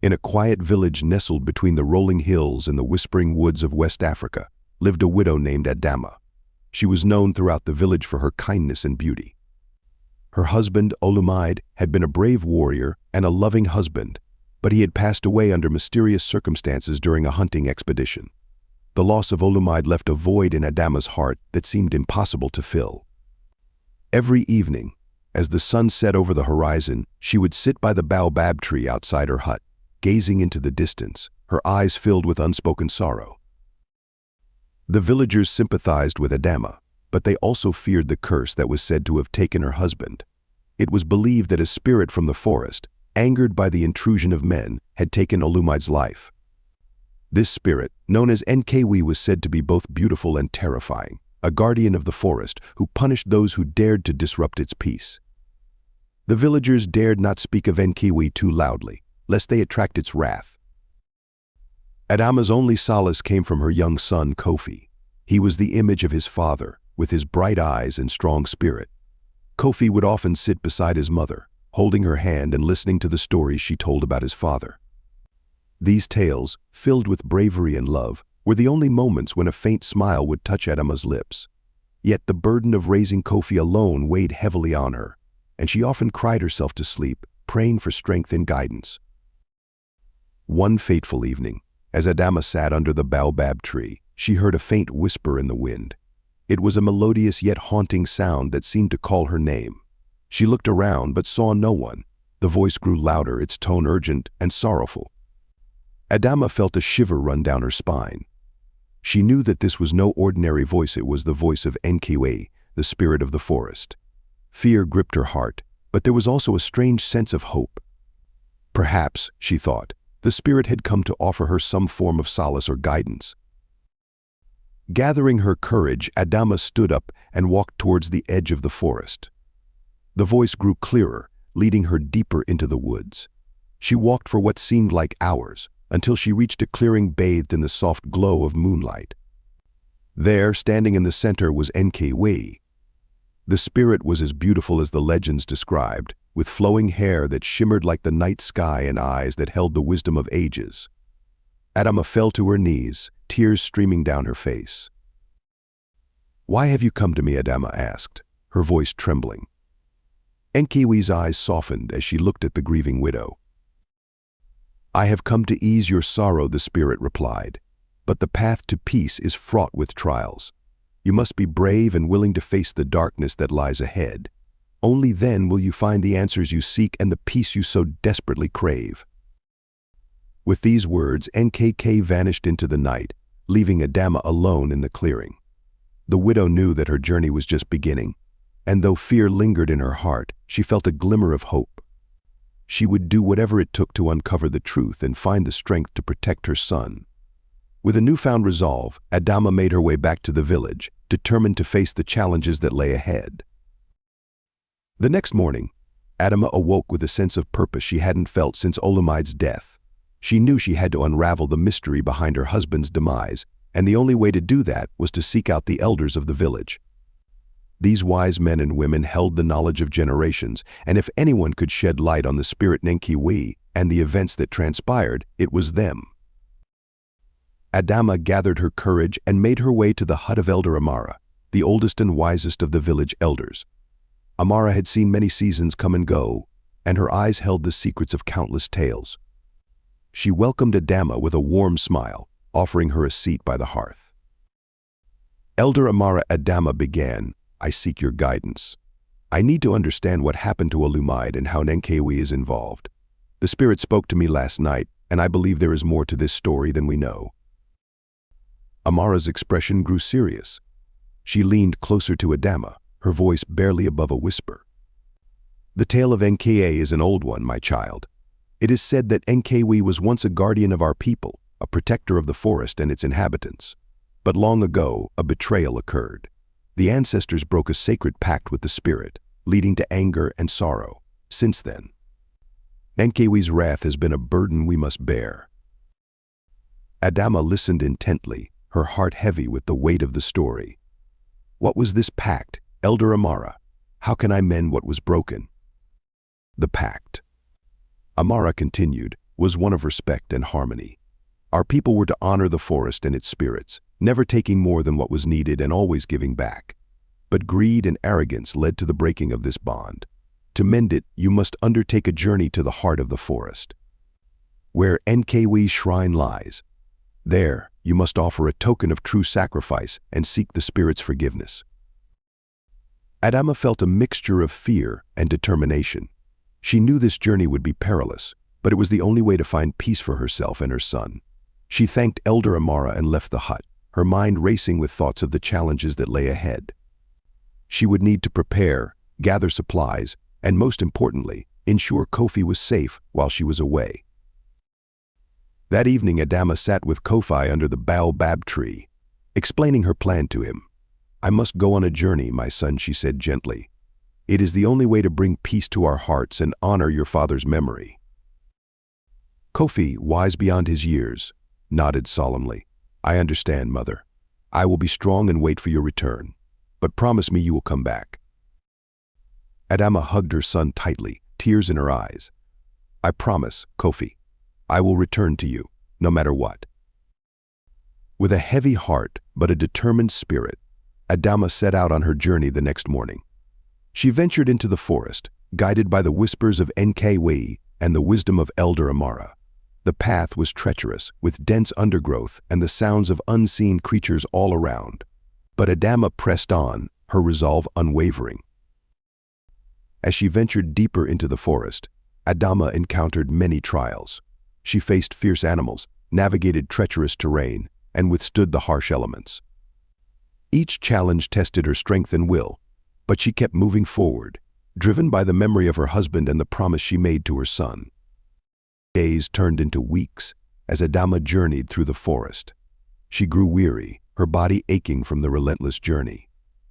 In a quiet village nestled between the rolling hills and the whispering woods of West Africa lived a widow named Adamma. She was known throughout the village for her kindness and beauty. Her husband, Olumide, had been a brave warrior and a loving husband, but he had passed away under mysterious circumstances during a hunting expedition. The loss of Olumide left a void in Adamma's heart that seemed impossible to fill. Every evening, as the sun set over the horizon, she would sit by the baobab tree outside her hut, gazing into the distance, her eyes filled with unspoken sorrow. The villagers sympathized with Adamma, but they also feared the curse that was said to have taken her husband. It was believed that a spirit from the forest, angered by the intrusion of men, had taken Olumide's life. This spirit, known as Nkwe, was said to be both beautiful and terrifying, a guardian of the forest who punished those who dared to disrupt its peace. The villagers dared not speak of Nkwe too loudly, lest they attract its wrath. Adamma's only solace came from her young son, Kofi. He was the image of his father, with his bright eyes and strong spirit. Kofi would often sit beside his mother, holding her hand and listening to the stories she told about his father. These tales, filled with bravery and love, were the only moments when a faint smile would touch Adamma's lips. Yet the burden of raising Kofi alone weighed heavily on her, and she often cried herself to sleep, praying for strength and guidance. One fateful evening, as Adamma sat under the baobab tree, she heard a faint whisper in the wind. It was a melodious yet haunting sound that seemed to call her name. She looked around but saw no one. The voice grew louder, its tone urgent and sorrowful. Adamma felt a shiver run down her spine. She knew that this was no ordinary voice. It was the voice of Nkwe, the spirit of the forest. Fear gripped her heart, but there was also a strange sense of hope. Perhaps, she thought, the spirit had come to offer her some form of solace or guidance. Gathering her courage, Adamma stood up and walked towards the edge of the forest. The voice grew clearer, leading her deeper into the woods. She walked for what seemed like hours, until she reached a clearing bathed in the soft glow of moonlight. There, standing in the center, was Nkwe. The spirit was as beautiful as the legends described, with flowing hair that shimmered like the night sky and eyes that held the wisdom of ages. Adamma fell to her knees, tears streaming down her face. "Why have you come to me?" Adamma asked, her voice trembling. Nkwe's eyes softened as she looked at the grieving widow. "I have come to ease your sorrow," the spirit replied, "but the path to peace is fraught with trials. You must be brave and willing to face the darkness that lies ahead. Only then will you find the answers you seek and the peace you so desperately crave." With these words, Nkwe vanished into the night, leaving Adamma alone in the clearing. The widow knew that her journey was just beginning, and though fear lingered in her heart, she felt a glimmer of hope. She would do whatever it took to uncover the truth and find the strength to protect her son. With a newfound resolve, Adamma made her way back to the village, determined to face the challenges that lay ahead. The next morning, Adamma awoke with a sense of purpose she hadn't felt since Olumide's death. She knew she had to unravel the mystery behind her husband's demise, and the only way to do that was to seek out the elders of the village. These wise men and women held the knowledge of generations, and if anyone could shed light on the spirit Nkwe and the events that transpired, it was them. Adamma gathered her courage and made her way to the hut of Elder Amara, the oldest and wisest of the village elders. Amara had seen many seasons come and go, and her eyes held the secrets of countless tales. She welcomed Adamma with a warm smile, offering her a seat by the hearth. "Elder Amara," Adamma began, "I seek your guidance. I need to understand what happened to Olumide and how Nkwe is involved. The spirit spoke to me last night, and I believe there is more to this story than we know." Amara's expression grew serious. She leaned closer to Adamma, her voice barely above a whisper. "The tale of Nkwe is an old one, my child. It is said that Nkwe was once a guardian of our people, a protector of the forest and its inhabitants. But long ago, a betrayal occurred. The ancestors broke a sacred pact with the spirit, leading to anger and sorrow. Since then, Nkwe's wrath has been a burden we must bear." Adamma listened intently, her heart heavy with the weight of the story. "What was this pact, Elder Amara? How can I mend what was broken?" "The pact," Amara continued, was one of respect and harmony. Our people were to honor the forest and its spirits, never taking more than what was needed and always giving back. But greed and arrogance led to the breaking of this bond. To mend it, you must undertake a journey to the heart of the forest, where Nkwe's shrine lies. There, you must offer a token of true sacrifice and seek the spirit's forgiveness. Adamma felt a mixture of fear and determination. She knew this journey would be perilous, but it was the only way to find peace for herself and her son. She thanked Elder Amara and left the hut, her mind racing with thoughts of the challenges that lay ahead. She would need to prepare, gather supplies, and most importantly, ensure Kofi was safe while she was away. That evening, Adamma sat with Kofi under the baobab tree, explaining her plan to him. "I must go on a journey, my son," she said gently. "It is the only way to bring peace to our hearts and honor your father's memory." Kofi, wise beyond his years, nodded solemnly. "I understand, mother. I will be strong and wait for your return. But promise me you will come back." Adamma hugged her son tightly, tears in her eyes. "I promise, Kofi. I will return to you, no matter what." With a heavy heart but a determined spirit, Adamma set out on her journey the next morning. She ventured into the forest, guided by the whispers of Nkwe and the wisdom of Elder Amara. The path was treacherous, with dense undergrowth and the sounds of unseen creatures all around. But Adamma pressed on, her resolve unwavering. As she ventured deeper into the forest, Adamma encountered many trials. She faced fierce animals, navigated treacherous terrain, and withstood the harsh elements. Each challenge tested her strength and will, but she kept moving forward, driven by the memory of her husband and the promise she made to her son. Days turned into weeks as Adamma journeyed through the forest. She grew weary, her body aching from the relentless journey.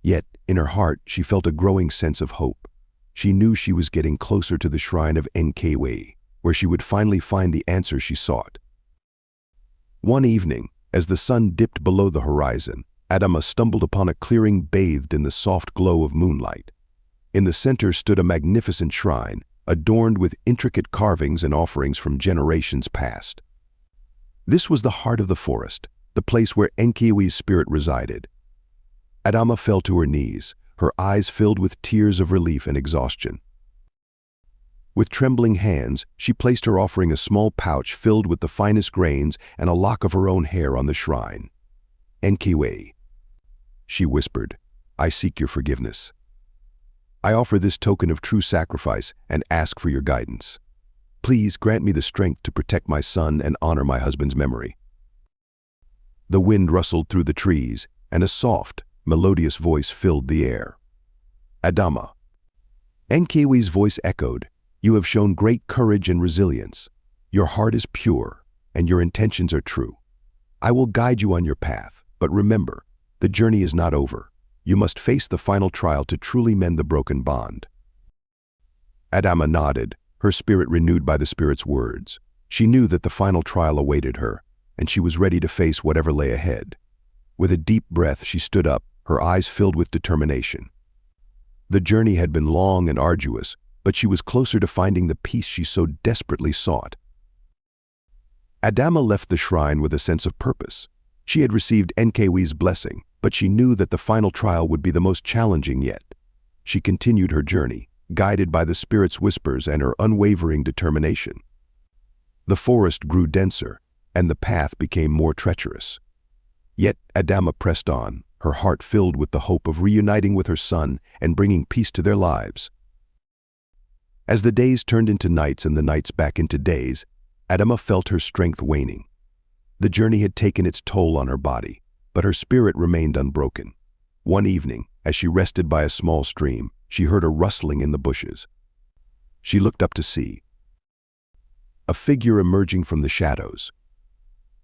Yet, in her heart, she felt a growing sense of hope. She knew she was getting closer to the shrine of Nkwe, where she would finally find the answer she sought. One evening, as the sun dipped below the horizon, Adamma stumbled upon a clearing bathed in the soft glow of moonlight. In the center stood a magnificent shrine, adorned with intricate carvings and offerings from generations past. This was the heart of the forest, the place where Nkwe's spirit resided. Adamma fell to her knees, her eyes filled with tears of relief and exhaustion. With trembling hands, she placed her offering, a small pouch filled with the finest grains and a lock of her own hair, on the shrine. "Nkwe," she whispered, "I seek your forgiveness. I offer this token of true sacrifice and ask for your guidance. Please grant me the strength to protect my son and honor my husband's memory." The wind rustled through the trees, and a soft, melodious voice filled the air. "Adamma." Nkwe's voice echoed, "You have shown great courage and resilience. Your heart is pure, and your intentions are true. I will guide you on your path, but remember, the journey is not over. You must face the final trial to truly mend the broken bond." Adamma nodded, her spirit renewed by the spirit's words. She knew that the final trial awaited her, and she was ready to face whatever lay ahead. With a deep breath, she stood up, her eyes filled with determination. The journey had been long and arduous, but she was closer to finding the peace she so desperately sought. Adamma left the shrine with a sense of purpose. She had received Nkwe's blessing, but she knew that the final trial would be the most challenging yet. She continued her journey, guided by the spirit's whispers and her unwavering determination. The forest grew denser, and the path became more treacherous. Yet Adamma pressed on, her heart filled with the hope of reuniting with her son and bringing peace to their lives. As the days turned into nights and the nights back into days, Adamma felt her strength waning. The journey had taken its toll on her body, but her spirit remained unbroken. One evening, as she rested by a small stream, she heard a rustling in the bushes. She looked up to see a figure emerging from the shadows.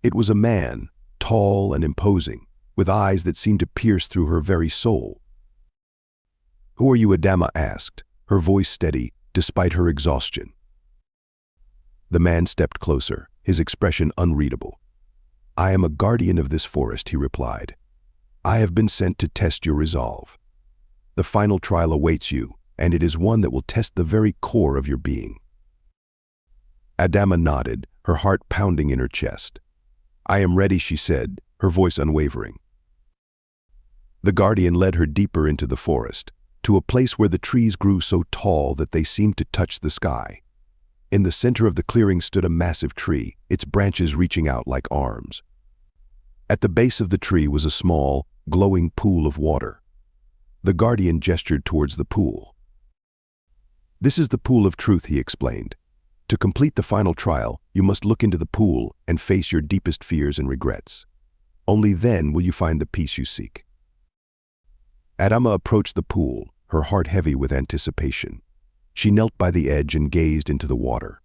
It was a man, tall and imposing, with eyes that seemed to pierce through her very soul. "Who are you?" Adamma asked, her voice steady despite her exhaustion. The man stepped closer, his expression unreadable. "I am a guardian of this forest," he replied. "I have been sent to test your resolve. The final trial awaits you, and it is one that will test the very core of your being." Adamma nodded, her heart pounding in her chest. "I am ready," she said, her voice unwavering. The guardian led her deeper into the forest, to a place where the trees grew so tall that they seemed to touch the sky. In the center of the clearing stood a massive tree, its branches reaching out like arms. At the base of the tree was a small, glowing pool of water. The guardian gestured towards the pool. "This is the pool of truth," he explained. "To complete the final trial, you must look into the pool and face your deepest fears and regrets. Only then will you find the peace you seek." Adamma approached the pool, her heart heavy with anticipation. She knelt by the edge and gazed into the water.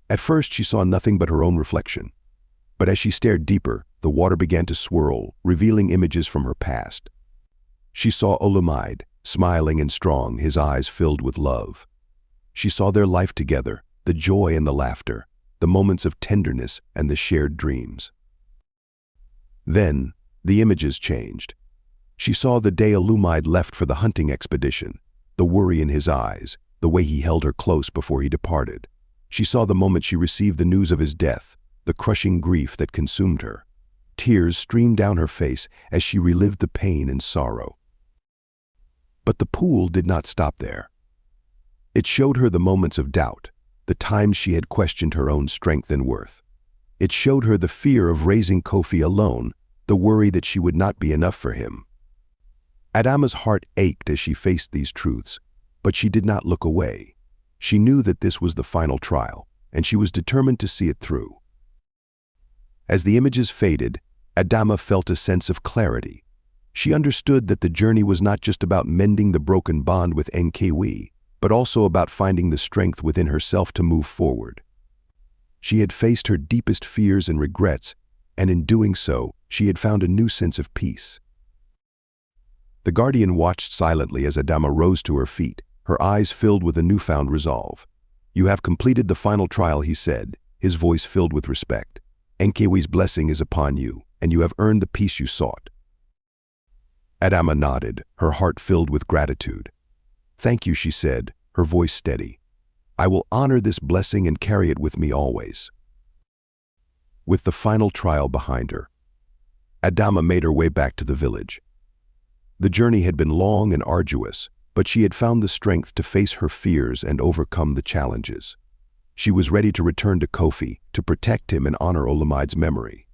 At first she saw nothing but her own reflection. But as she stared deeper, the water began to swirl, revealing images from her past. She saw Olumide, smiling and strong, his eyes filled with love. She saw their life together, the joy and the laughter, the moments of tenderness and the shared dreams. Then, the images changed. She saw the day Olumide left for the hunting expedition, the worry in his eyes, the way he held her close before he departed. She saw the moment she received the news of his death, the crushing grief that consumed her. Tears streamed down her face as she relived the pain and sorrow. But the pool did not stop there. It showed her the moments of doubt, the times she had questioned her own strength and worth. It showed her the fear of raising Kofi alone, the worry that she would not be enough for him. Adamma's heart ached as she faced these truths, but she did not look away. She knew that this was the final trial, and she was determined to see it through. As the images faded, Adamma felt a sense of clarity. She understood that the journey was not just about mending the broken bond with Nkwe, but also about finding the strength within herself to move forward. She had faced her deepest fears and regrets, and in doing so, she had found a new sense of peace. The guardian watched silently as Adamma rose to her feet, her eyes filled with a newfound resolve. "You have completed the final trial," he said, his voice filled with respect. "Nkwe's blessing is upon you, and you have earned the peace you sought." Adamma nodded, her heart filled with gratitude. "Thank you," she said, her voice steady. "I will honor this blessing and carry it with me always." With the final trial behind her, Adamma made her way back to the village. The journey had been long and arduous, but she had found the strength to face her fears and overcome the challenges. She was ready to return to Kofi, to protect him and honor Olumide's memory.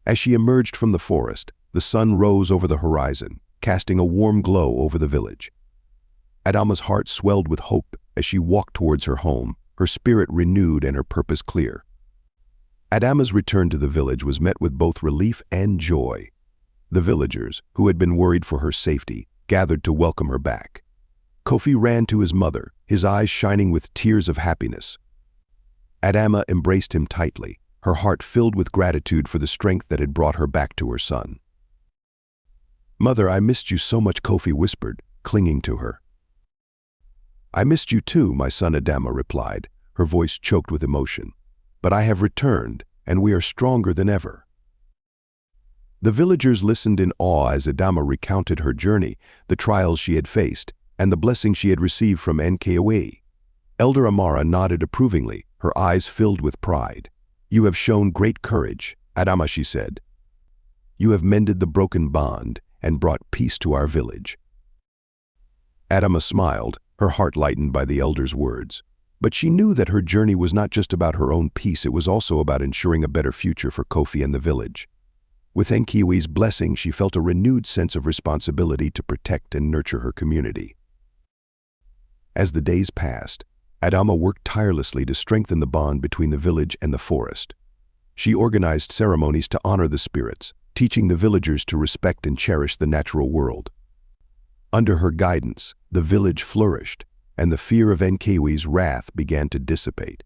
As she emerged from the forest, the sun rose over the horizon, casting a warm glow over the village. Adamma's heart swelled with hope as she walked towards her home, her spirit renewed and her purpose clear. Adamma's return to the village was met with both relief and joy. The villagers, who had been worried for her safety, gathered to welcome her back. Kofi ran to his mother, his eyes shining with tears of happiness. Adamma embraced him tightly, her heart filled with gratitude for the strength that had brought her back to her son. "Mother, I missed you so much," Kofi whispered, clinging to her. "I missed you too," my son, Adamma replied, her voice choked with emotion. "But I have returned, and we are stronger than ever." The villagers listened in awe as Adamma recounted her journey, the trials she had faced, and the blessing she had received from Nkwe. Elder Amara nodded approvingly, her eyes filled with pride. "You have shown great courage, Adamma," she said. "You have mended the broken bond and brought peace to our village." Adamma smiled, her heart lightened by the elder's words. But she knew that her journey was not just about her own peace, it was also about ensuring a better future for Kofi and the village. With Nkwe's blessing, she felt a renewed sense of responsibility to protect and nurture her community. As the days passed, Adamma worked tirelessly to strengthen the bond between the village and the forest. She organized ceremonies to honor the spirits, teaching the villagers to respect and cherish the natural world. Under her guidance, the village flourished, and the fear of Nkwe's wrath began to dissipate.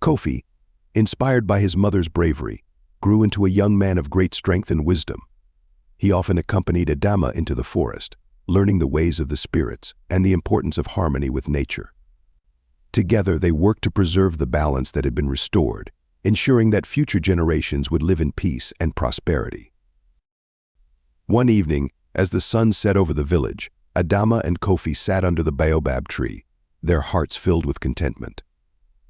Kofi, inspired by his mother's bravery, grew into a young man of great strength and wisdom. He often accompanied Adamma into the forest, learning the ways of the spirits and the importance of harmony with nature. Together they worked to preserve the balance that had been restored, ensuring that future generations would live in peace and prosperity. One evening, as the sun set over the village, Adamma and Kofi sat under the baobab tree, their hearts filled with contentment.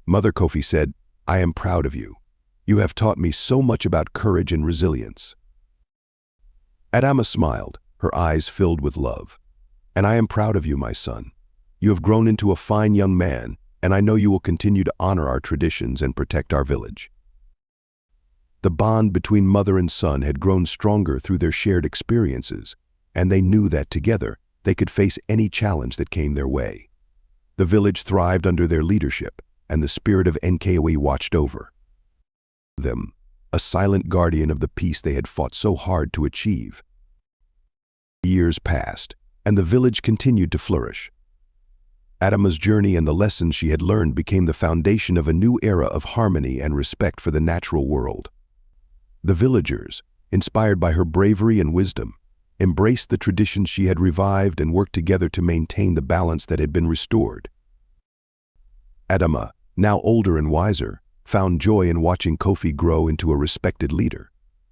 Mother Kofi said, I am proud of you. You have taught me so much about courage and resilience." Adamma smiled, her eyes filled with love. "And I am proud of you, my son. You have grown into a fine young man, and I know you will continue to honor our traditions and protect our village." The bond between mother and son had grown stronger through their shared experiences, and they knew that together they could face any challenge that came their way. The village thrived under their leadership, and the spirit of Nkwe watched over them, a silent guardian of the peace they had fought so hard to achieve. Years passed, and the village continued to flourish. Adamma's journey and the lessons she had learned became the foundation of a new era of harmony and respect for the natural world. The villagers, inspired by her bravery and wisdom, embraced the traditions she had revived and worked together to maintain the balance that had been restored. Adamma, now older and wiser, found joy in watching Kofi grow into a respected leader.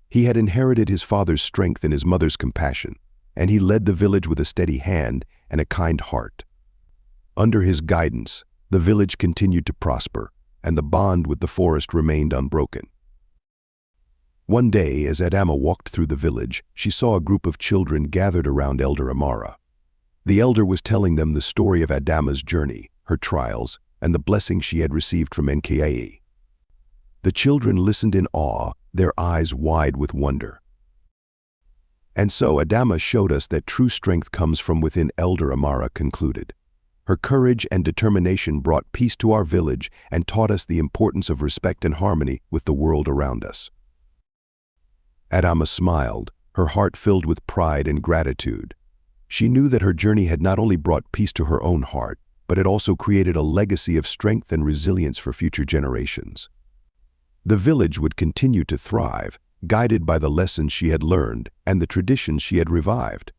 He had inherited his father's strength and his mother's compassion, and he led the village with a steady hand and a kind heart. Under his guidance, the village continued to prosper, and the bond with the forest remained unbroken. One day, as Adamma walked through the village, she saw a group of children gathered around Elder Amara. The elder was telling them the story of Adamma's journey, her trials, and the blessings she had received from Nkwe. The children listened in awe, their eyes wide with wonder. "And so Adamma showed us that true strength comes from within," Elder Amara concluded. "Her courage and determination brought peace to our village and taught us the importance of respect and harmony with the world around us." Adamma smiled, her heart filled with pride and gratitude. She knew that her journey had not only brought peace to her own heart, but it also created a legacy of strength and resilience for future generations. The village would continue to thrive, guided by the lessons she had learned and the traditions she had revived.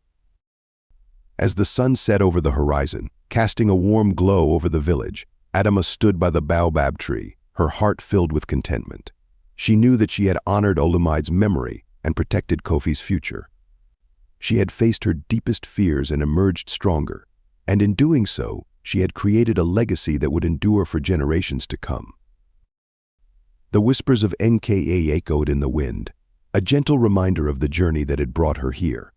As the sun set over the horizon, casting a warm glow over the village, Adamma stood by the baobab tree, her heart filled with contentment. She knew that she had honored Olumide's memory and protected Kofi's future. She had faced her deepest fears and emerged stronger, and in doing so, she had created a legacy that would endure for generations to come. The whispers of Nkwe echoed in the wind, a gentle reminder of the journey that had brought her here.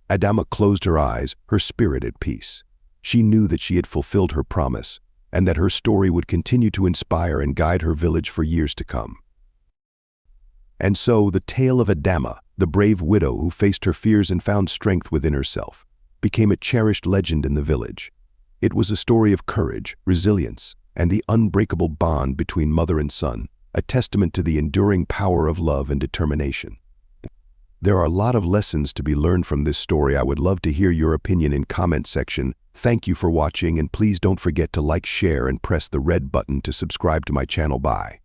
Adamma closed her eyes, her spirit at peace. She knew that she had fulfilled her promise, and that her story would continue to inspire and guide her village for years to come. And so the tale of Adamma, the brave widow who faced her fears and found strength within herself, became a cherished legend in the village. It was a story of courage, resilience, and the unbreakable bond between mother and son, a testament to the enduring power of love and determination. There are a lot of lessons to be learned from this story. I would love to hear your opinion in comment section. Thank you for watching, and please don't forget to like, share, and press the red button to subscribe to my channel. Bye.